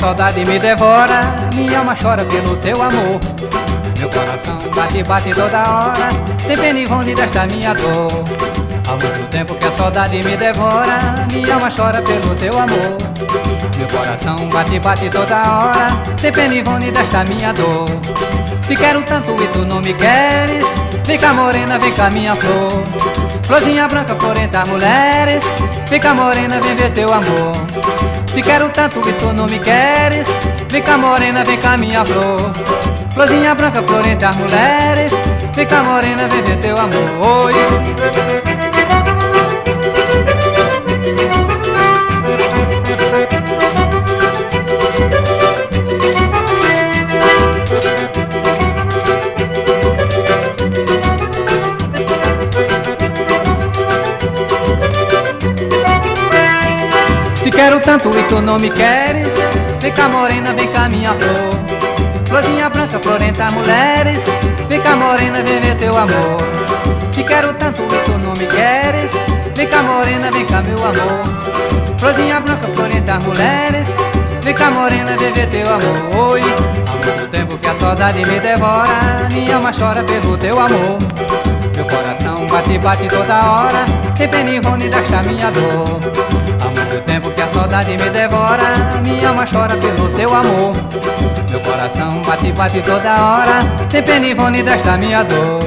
saudade me devora, minha alma chora pelo teu amor. Meu coração bate, bate toda hora, sem pena e vonde desta minha dor. Há muito tempo que a saudade me devora, minha alma chora pelo teu amor. Meu coração bate, bate toda hora, sem pena e vonde desta minha dor. Te quero tanto e tu não me queres, vem cá morena, vem cá minha flor. Florzinha branca por entre as mulheres, vem cá morena, vem ver teu amor. Te quero tanto e tu não me queres, vem cá morena, vem cá minha flor. Florzinha branca por entre as mulheres, vem cá morena, vem ver teu amor. Oi. Te quero tanto e tu não me queres, vem cá morena, vem cá minha flor. Florzinha branca por entre as mulheres, vem cá morena, vem ver teu amor. Te quero tanto e tu não me queres, vem cá morena, vem cá meu amor. Florzinha branca por entre as mulheres, vem cá morena, vem ver teu amor. Oi. Há muito tempo que a saudade me devora, minha alma chora pelo teu amor. Meu coração bate, bate toda hora, sem pena e vonde desta minha dor. Há muito tempo que a saudade me devora, minha alma chora pelo teu amor. Meu coração bate, bate toda hora, sem pena e vonde desta minha dor.